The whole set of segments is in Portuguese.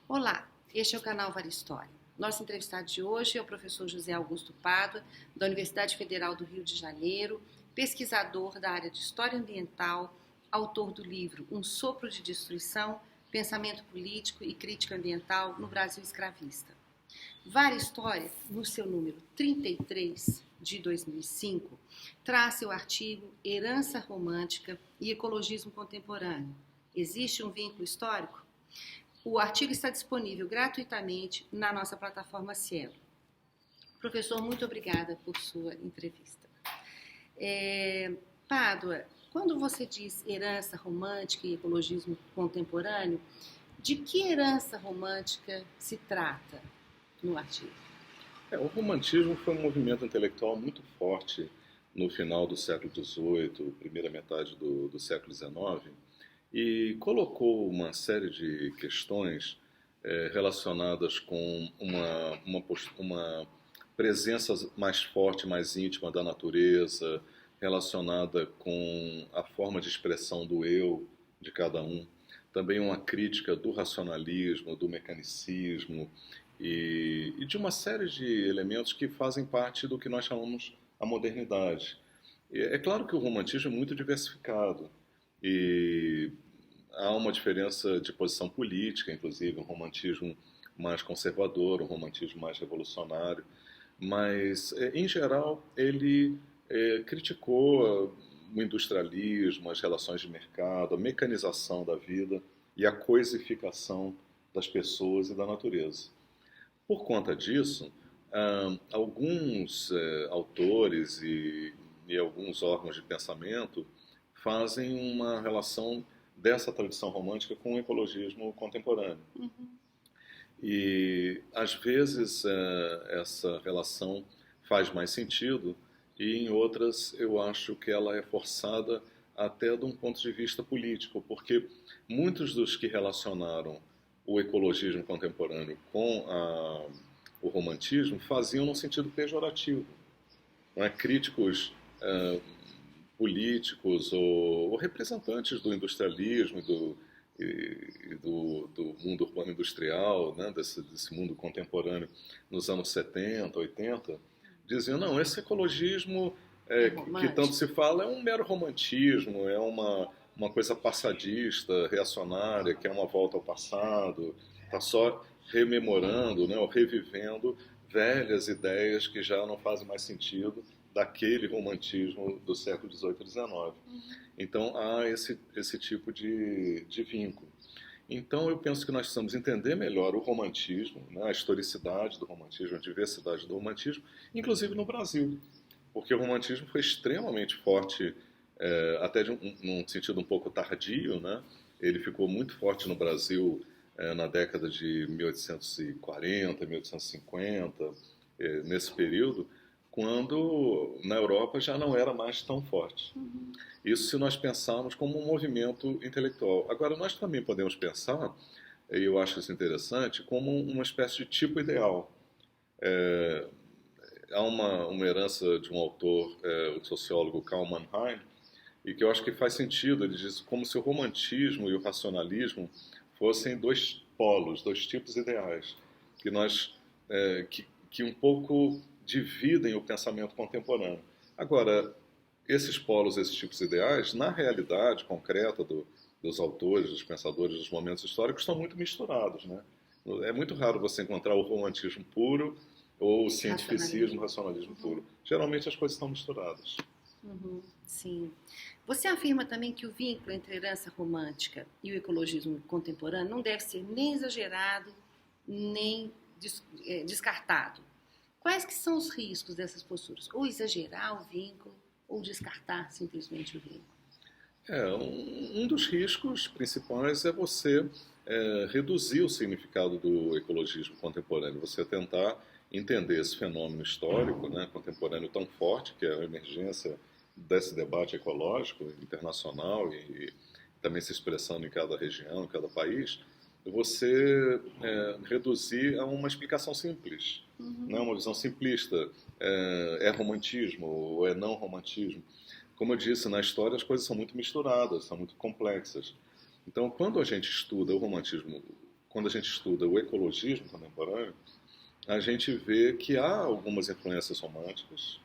Olá, este é o canal Vale História. Nosso entrevistado de hoje é o professor José Augusto Pádua, da Universidade Federal do Rio de Janeiro, pesquisador da área de História Ambiental, autor do livro Um Sopro de Destruição, Pensamento Político e Crítica Ambiental no Brasil Escravista. Vale História, no seu número 33 de 2005, traz seu artigo Herança Romântica e Ecologismo Contemporâneo. Existe um vínculo histórico? O artigo está disponível gratuitamente na nossa plataforma Cielo. Professor, muito obrigada por sua entrevista. Pádua, quando você diz herança romântica e ecologismo contemporâneo, de que herança romântica se trata no artigo? O romantismo foi um movimento intelectual muito forte no final do século XVIII, primeira metade do século XIX, e colocou uma série de questões relacionadas com uma presença mais forte, mais íntima da natureza, relacionada com a forma de expressão do eu de cada um, também uma crítica do racionalismo, do mecanicismo e de uma série de elementos que fazem parte do que nós chamamos a modernidade. E é claro que o romantismo é muito diversificado e há uma diferença de posição política, inclusive, um romantismo mais conservador, um romantismo mais revolucionário, mas, em geral, ele criticou o industrialismo, as relações de mercado, a mecanização da vida e a coisificação das pessoas e da natureza. Por conta disso, alguns autores e alguns órgãos de pensamento fazem uma relação dessa tradição romântica com o ecologismo contemporâneo. E, às vezes, essa relação faz mais sentido e, em outras, eu acho que ela é forçada até de um ponto de vista político, porque muitos dos que relacionaram o ecologismo contemporâneo com o romantismo faziam no sentido pejorativo. Não é? Críticos políticos ou representantes do industrialismo do mundo urbano industrial, né, desse mundo contemporâneo nos anos 70, 80, diziam, não, esse ecologismo que tanto se fala é um mero romantismo, é uma coisa passadista, reacionária, que é uma volta ao passado, está só rememorando, né, ou revivendo velhas ideias que já não fazem mais sentido daquele romantismo do século XVIII e XIX. Então há esse tipo de vínculo. Então eu penso que nós precisamos entender melhor o romantismo, né, a historicidade do romantismo, a diversidade do romantismo, inclusive no Brasil, porque o romantismo foi extremamente forte, até num sentido um pouco tardio, né? Ele ficou muito forte no Brasil na década de 1840, 1850, nesse período, quando na Europa já não era mais tão forte. Isso se nós pensarmos como um movimento intelectual. Agora, nós também podemos pensar, e eu acho isso interessante, como uma espécie de tipo ideal. Há uma herança de um autor, o sociólogo Karl Mannheim, e que eu acho que faz sentido. Ele diz como se o romantismo e o racionalismo fossem dois polos, dois tipos ideais, que que um pouco dividem o pensamento contemporâneo. Agora, esses polos, esses tipos ideais, na realidade concreta dos autores, dos pensadores, dos momentos históricos, estão muito misturados, né? É muito raro você encontrar o romantismo puro ou o cientificismo, o racionalismo puro. Geralmente as coisas estão misturadas. Sim. Você afirma também que o vínculo entre a herança romântica e o ecologismo contemporâneo não deve ser nem exagerado, nem descartado. Quais que são os riscos dessas posturas? Ou exagerar o vínculo, ou descartar simplesmente o vínculo? Um dos riscos principais é você reduzir o significado do ecologismo contemporâneo, você tentar entender esse fenômeno histórico, né, contemporâneo tão forte, que é a emergência desse debate ecológico internacional e também se expressando em cada região, em cada país, você reduzir a uma explicação simples, né, uma visão simplista. É romantismo ou é não romantismo? Como eu disse, na história as coisas são muito misturadas, são muito complexas. Então, quando a gente estuda o romantismo quando a gente estuda o ecologismo contemporâneo, a gente vê que há algumas influências românticas,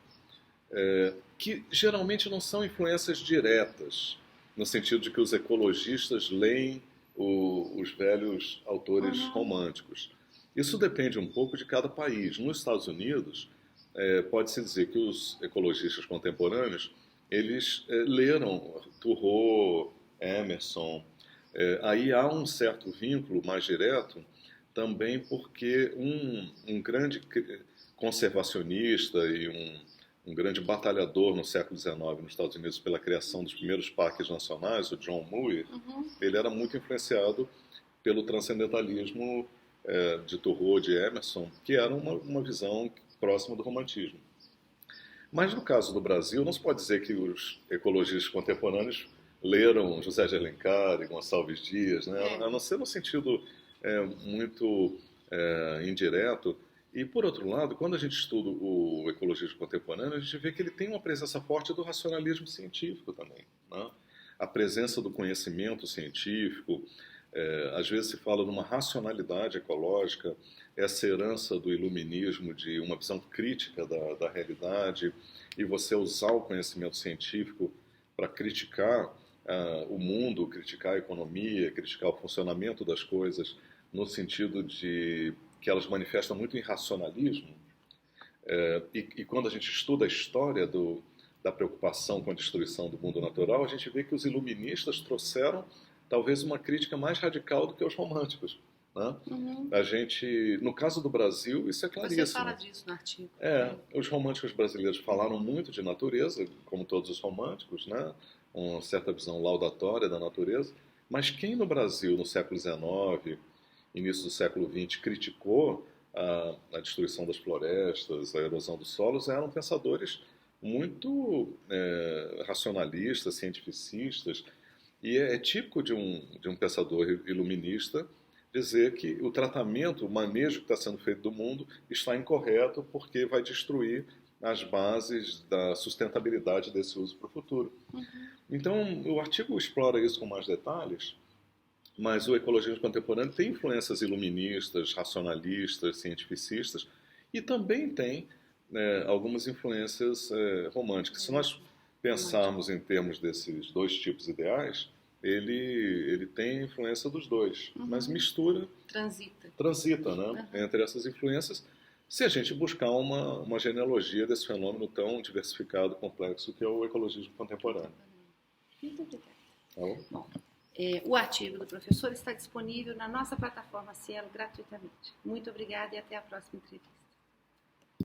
que geralmente não são influências diretas, no sentido de que os ecologistas leem os velhos autores românticos. Isso depende um pouco de cada país. Nos Estados Unidos, pode-se dizer que os ecologistas contemporâneos, eles leram Thoreau, Emerson. Aí há um certo vínculo mais direto, também porque um grande conservacionista e um grande batalhador no século XIX nos Estados Unidos pela criação dos primeiros parques nacionais, o John Muir, ele era muito influenciado pelo transcendentalismo de Thoreau, de Emerson, que era uma visão próxima do romantismo. Mas no caso do Brasil, não se pode dizer que os ecologistas contemporâneos leram José de Alencar e Gonçalves Dias, né? A não ser no sentido muito indireto. E, por outro lado, quando a gente estuda o ecologismo contemporâneo, a gente vê que ele tem uma presença forte do racionalismo científico também, né? A presença do conhecimento científico, às vezes se fala numa racionalidade ecológica, essa herança do iluminismo, de uma visão crítica da realidade, e você usar o conhecimento científico para criticar o mundo, criticar a economia, criticar o funcionamento das coisas, no sentido de que elas manifestam muito irracionalismo. E quando a gente estuda a história da preocupação com a destruição do mundo natural, a gente vê que os iluministas trouxeram talvez uma crítica mais radical do que os românticos, né? A gente, no caso do Brasil, isso é claríssimo. Você fala disso no artigo. Os românticos brasileiros falaram muito de natureza, como todos os românticos, né? Uma certa visão laudatória da natureza, mas quem no Brasil, no século XIX, início do século XX, criticou a destruição das florestas, a erosão dos solos, eram pensadores muito racionalistas, cientificistas, e é típico de um pensador iluminista dizer que o tratamento, o manejo que está sendo feito do mundo está incorreto porque vai destruir as bases da sustentabilidade desse uso para o futuro. Então, o artigo explora isso com mais detalhes, mas o ecologismo contemporâneo tem influências iluministas, racionalistas, cientificistas, e também tem algumas influências românticas. Se nós pensarmos em termos desses dois tipos ideais, ele tem influência dos dois, mas mistura, transita, né, entre essas influências, se a gente buscar uma genealogia desse fenômeno tão diversificado e complexo que é o ecologismo contemporâneo. Muito obrigada. Tá bom? Bom, o artigo do professor está disponível na nossa plataforma Cielo gratuitamente. Muito obrigada e até a próxima entrevista.